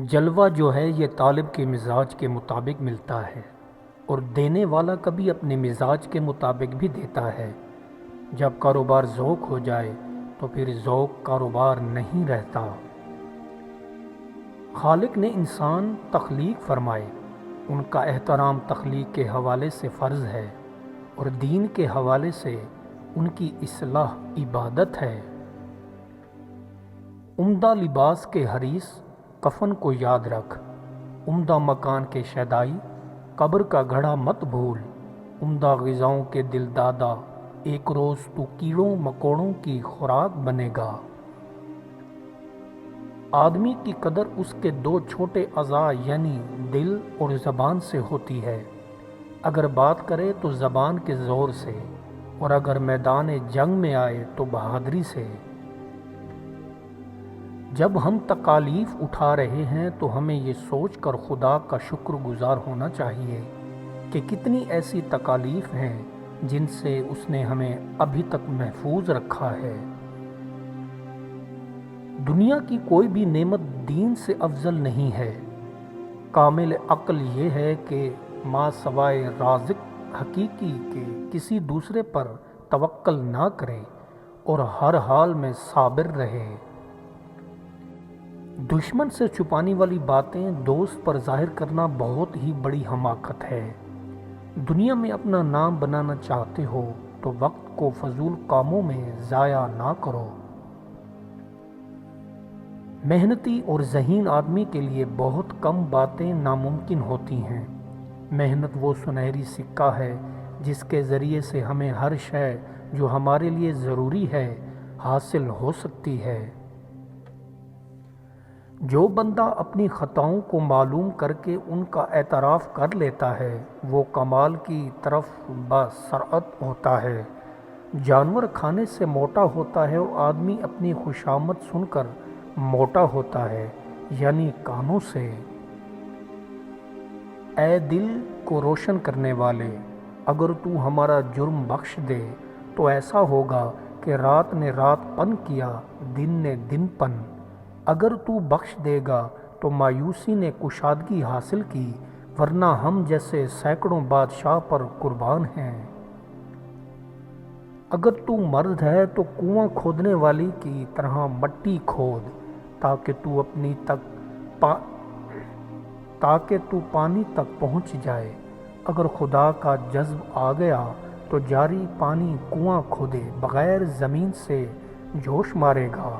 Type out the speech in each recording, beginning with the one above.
جلوہ جو ہے یہ طالب کے مزاج کے مطابق ملتا ہے اور دینے والا کبھی اپنے مزاج کے مطابق بھی دیتا ہے۔ جب کاروبار ذوق ہو جائے تو پھر ذوق کاروبار نہیں رہتا۔ خالق نے انسان تخلیق فرمائے، ان کا احترام تخلیق کے حوالے سے فرض ہے اور دین کے حوالے سے ان کی اصلاح عبادت ہے۔ عمدہ لباس کے حریص کفن کو یاد رکھ، عمدہ مکان کے شیدائی قبر کا گھڑا مت بھول، عمدہ غذاؤں کے دل دادا ایک روز تو کیڑوں مکوڑوں کی خوراک بنے گا۔ آدمی کی قدر اس کے دو چھوٹے اعضاء یعنی دل اور زبان سے ہوتی ہے۔ اگر بات کرے تو زبان کے زور سے اور اگر میدان جنگ میں آئے تو بہادری سے۔ جب ہم تکالیف اٹھا رہے ہیں تو ہمیں یہ سوچ کر خدا کا شکر گزار ہونا چاہیے کہ کتنی ایسی تکالیف ہیں جن سے اس نے ہمیں ابھی تک محفوظ رکھا ہے۔ دنیا کی کوئی بھی نعمت دین سے افضل نہیں ہے۔ کامل عقل یہ ہے کہ ما سوائے رازق حقیقی کے کسی دوسرے پر توکل نہ کرے اور ہر حال میں صابر رہے۔ دشمن سے چھپانے والی باتیں دوست پر ظاہر کرنا بہت ہی بڑی حماقت ہے۔ دنیا میں اپنا نام بنانا چاہتے ہو تو وقت کو فضول کاموں میں ضائع نہ کرو۔ محنتی اور ذہین آدمی کے لیے بہت کم باتیں ناممکن ہوتی ہیں۔ محنت وہ سنہری سکہ ہے جس کے ذریعے سے ہمیں ہر شے جو ہمارے لیے ضروری ہے حاصل ہو سکتی ہے۔ جو بندہ اپنی خطاؤں کو معلوم کر کے ان کا اعتراف کر لیتا ہے وہ کمال کی طرف بسرعت ہوتا ہے۔ جانور کھانے سے موٹا ہوتا ہے اور آدمی اپنی خوشامد سن کر موٹا ہوتا ہے، یعنی کانوں سے۔ اے دل کو روشن کرنے والے، اگر تو ہمارا جرم بخش دے تو ایسا ہوگا کہ رات نے رات پن کیا، دن نے دن پن۔ اگر تو بخش دے گا تو مایوسی نے کشادگی حاصل کی، ورنہ ہم جیسے سینکڑوں بادشاہ پر قربان ہیں۔ اگر تو مرد ہے تو کنواں کھودنے والی کی طرح مٹی کھود تاکہ تو پانی تک پہنچ جائے۔ اگر خدا کا جذب آ گیا تو جاری پانی کنواں کھودے بغیر زمین سے جوش مارے گا۔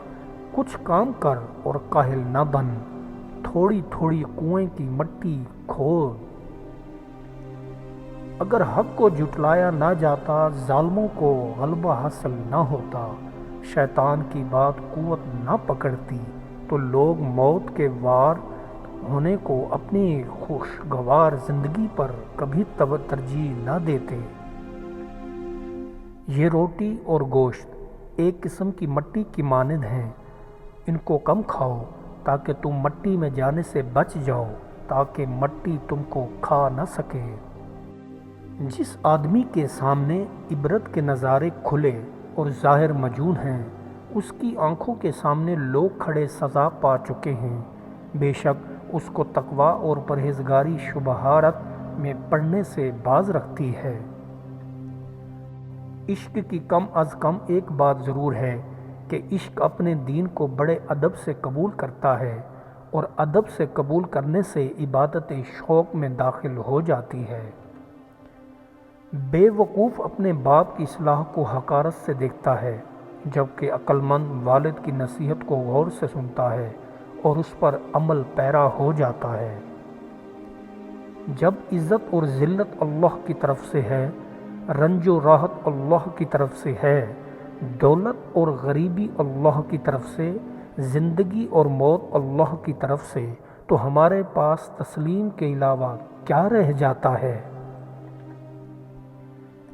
کچھ کام کر اور کاہل نہ بن، تھوڑی تھوڑی کنویں کی مٹی کھود۔ اگر حق کو جھٹلایا نہ جاتا، ظالموں کو غلبہ حاصل نہ ہوتا، شیطان کی بات قوت نہ پکڑتی تو لوگ موت کے وار ہونے کو اپنی خوشگوار زندگی پر کبھی ترجیح نہ دیتے۔ یہ روٹی اور گوشت ایک قسم کی مٹی کی مانند ہیں، ان کو کم کھاؤ تاکہ تم مٹی میں جانے سے بچ جاؤ، تاکہ مٹی تم کو کھا نہ سکے۔ جس آدمی کے سامنے عبرت کے نظارے کھلے اور ظاہر موجود ہیں، اس کی آنکھوں کے سامنے لوگ کھڑے سزا پا چکے ہیں۔ بے شک اس کو تقویٰ اور پرہیزگاری شبہات میں پڑنے سے باز رکھتی ہے۔ عشق کی کم از کم ایک بات ضرور ہے کہ عشق اپنے دین کو بڑے ادب سے قبول کرتا ہے، اور ادب سے قبول کرنے سے عبادت شوق میں داخل ہو جاتی ہے۔ بے وقوف اپنے باپ کی اصلاح کو حقارت سے دیکھتا ہے، جبکہ عقل مند والد کی نصیحت کو غور سے سنتا ہے اور اس پر عمل پیرا ہو جاتا ہے۔ جب عزت اور ذلت اللہ کی طرف سے ہے، رنج و راحت اللہ کی طرف سے ہے، دولت اور غریبی اللہ کی طرف سے، زندگی اور موت اللہ کی طرف سے، تو ہمارے پاس تسلیم کے علاوہ کیا رہ جاتا ہے؟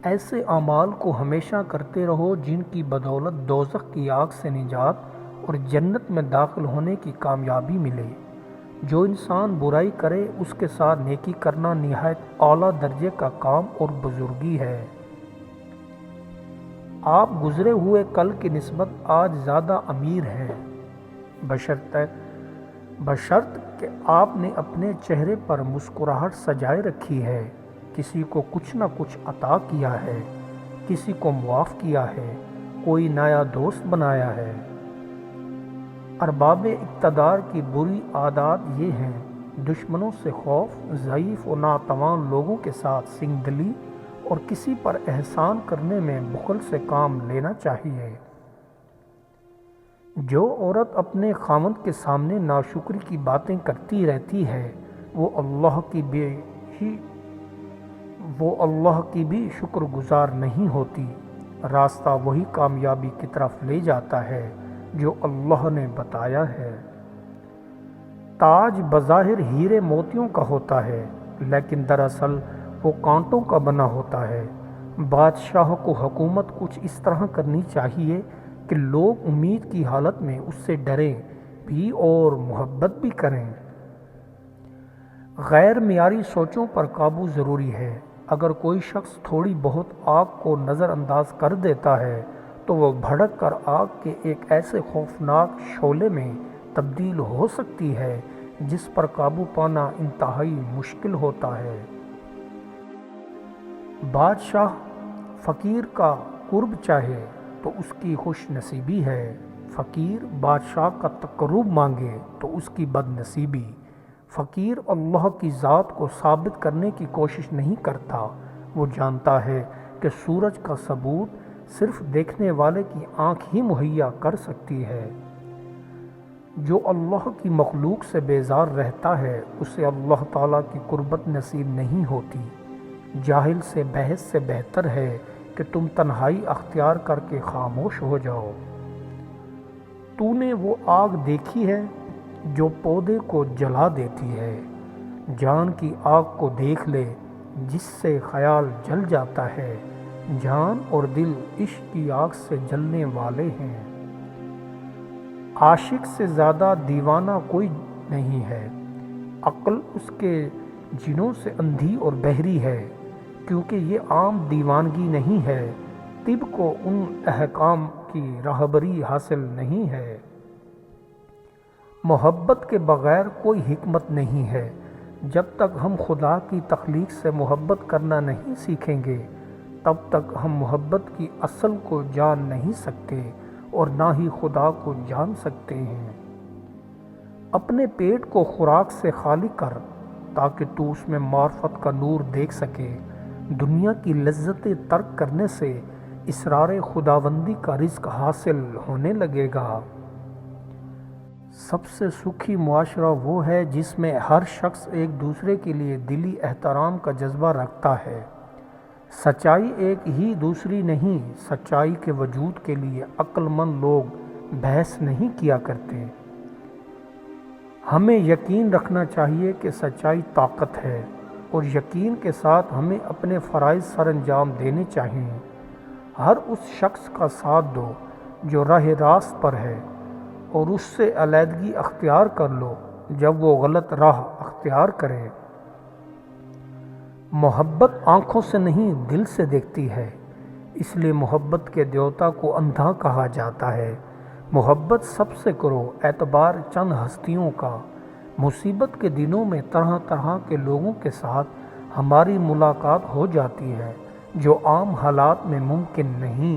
ایسے اعمال کو ہمیشہ کرتے رہو جن کی بدولت دوزخ کی آگ سے نجات اور جنت میں داخل ہونے کی کامیابی ملے۔ جو انسان برائی کرے اس کے ساتھ نیکی کرنا نہایت اعلیٰ درجے کا کام اور بزرگی ہے۔ آپ گزرے ہوئے کل کی نسبت آج زیادہ امیر ہیں، بشرط کہ آپ نے اپنے چہرے پر مسکراہٹ سجائے رکھی ہے، کسی کو کچھ نہ کچھ عطا کیا ہے، کسی کو معاف کیا ہے، کوئی نیا دوست بنایا ہے۔ ارباب اقتدار کی بری عادات یہ ہیں: دشمنوں سے خوف، ضعیف و ناتوان لوگوں کے ساتھ سنگدلی اور کسی پر احسان کرنے میں بخل سے کام لینا چاہیے۔ جو عورت اپنے خاوند کے سامنے ناشکری کی باتیں کرتی رہتی ہے وہ اللہ کی بھی شکر گزار نہیں ہوتی۔ راستہ وہی کامیابی کی طرف لے جاتا ہے جو اللہ نے بتایا ہے۔ تاج بظاہر ہیرے موتیوں کا ہوتا ہے لیکن دراصل وہ کانٹوں کا بنا ہوتا ہے۔ بادشاہ کو حکومت کچھ اس طرح کرنی چاہیے کہ لوگ امید کی حالت میں اس سے ڈریں بھی اور محبت بھی کریں۔ غیر معیاری سوچوں پر قابو ضروری ہے۔ اگر کوئی شخص تھوڑی بہت آگ کو نظر انداز کر دیتا ہے تو وہ بھڑک کر آگ کے ایک ایسے خوفناک شعلے میں تبدیل ہو سکتی ہے جس پر قابو پانا انتہائی مشکل ہوتا ہے۔ بادشاہ فقیر کا قرب چاہے تو اس کی خوش نصیبی ہے، فقیر بادشاہ کا تقرب مانگے تو اس کی بد نصیبی۔ فقیر اللہ کی ذات کو ثابت کرنے کی کوشش نہیں کرتا، وہ جانتا ہے کہ سورج کا ثبوت صرف دیکھنے والے کی آنکھ ہی مہیا کر سکتی ہے۔ جو اللہ کی مخلوق سے بیزار رہتا ہے اسے اللہ تعالیٰ کی قربت نصیب نہیں ہوتی۔ جاہل سے بحث سے بہتر ہے کہ تم تنہائی اختیار کر کے خاموش ہو جاؤ۔ تو نے وہ آگ دیکھی ہے جو پودے کو جلا دیتی ہے، جان کی آگ کو دیکھ لے جس سے خیال جل جاتا ہے۔ جان اور دل عشق کی آگ سے جلنے والے ہیں۔ عاشق سے زیادہ دیوانہ کوئی نہیں ہے، عقل اس کے جنوں سے اندھی اور بہری ہے، کیونکہ یہ عام دیوانگی نہیں ہے، طب کو ان احکام کی راہبری حاصل نہیں ہے۔ محبت کے بغیر کوئی حکمت نہیں ہے۔ جب تک ہم خدا کی تخلیق سے محبت کرنا نہیں سیکھیں گے تب تک ہم محبت کی اصل کو جان نہیں سکتے اور نہ ہی خدا کو جان سکتے ہیں۔ اپنے پیٹ کو خوراک سے خالی کر تاکہ تو اس میں معرفت کا نور دیکھ سکے۔ دنیا کی لذتیں ترک کرنے سے اسرار خداوندی کا رزق حاصل ہونے لگے گا۔ سب سے سکھی معاشرہ وہ ہے جس میں ہر شخص ایک دوسرے کے لیے دلی احترام کا جذبہ رکھتا ہے۔ سچائی ایک ہی دوسری نہیں، سچائی کے وجود کے لیے عقل مند لوگ بحث نہیں کیا کرتے۔ ہمیں یقین رکھنا چاہیے کہ سچائی طاقت ہے اور یقین کے ساتھ ہمیں اپنے فرائض سر انجام دینے چاہیے۔ ہر اس شخص کا ساتھ دو جو راہ راست پر ہے اور اس سے علیحدگی اختیار کر لو جب وہ غلط راہ اختیار کرے۔ محبت آنکھوں سے نہیں دل سے دیکھتی ہے، اس لیے محبت کے دیوتا کو اندھا کہا جاتا ہے۔ محبت سب سے کرو، اعتبار چند ہستیوں کا۔ مصیبت کے دنوں میں طرح طرح کے لوگوں کے ساتھ ہماری ملاقات ہو جاتی ہے جو عام حالات میں ممکن نہیں۔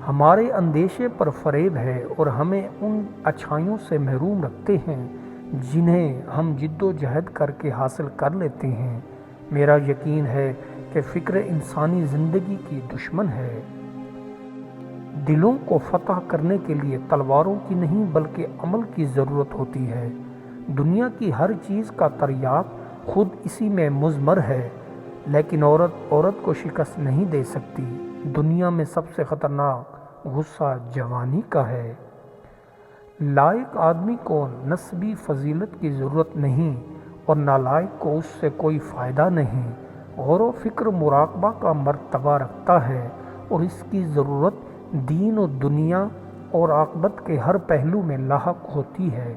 ہمارے اندیشے پر فریب ہے اور ہمیں ان اچھائیوں سے محروم رکھتے ہیں جنہیں ہم جد و جہد کر کے حاصل کر لیتے ہیں۔ میرا یقین ہے کہ فکر انسانی زندگی کی دشمن ہے۔ دلوں کو فتح کرنے کے لیے تلواروں کی نہیں بلکہ عمل کی ضرورت ہوتی ہے۔ دنیا کی ہر چیز کا تریاق خود اسی میں مضمر ہے، لیکن عورت کو شکست نہیں دے سکتی۔ دنیا میں سب سے خطرناک غصہ جوانی کا ہے۔ لائق آدمی کو نسبی فضیلت کی ضرورت نہیں اور نالائق کو اس سے کوئی فائدہ نہیں۔ غور و فکر مراقبہ کا مرتبہ رکھتا ہے اور اس کی ضرورت دین و دنیا اور عاقبت کے ہر پہلو میں لاحق ہوتی ہے۔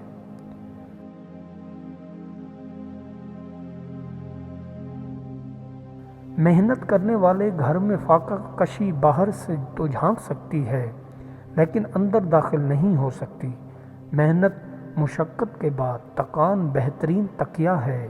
محنت کرنے والے گھر میں فاقہ کشی باہر سے تو جھانک سکتی ہے لیکن اندر داخل نہیں ہو سکتی۔ محنت مشقت کے بعد تکان بہترین تکیہ ہے۔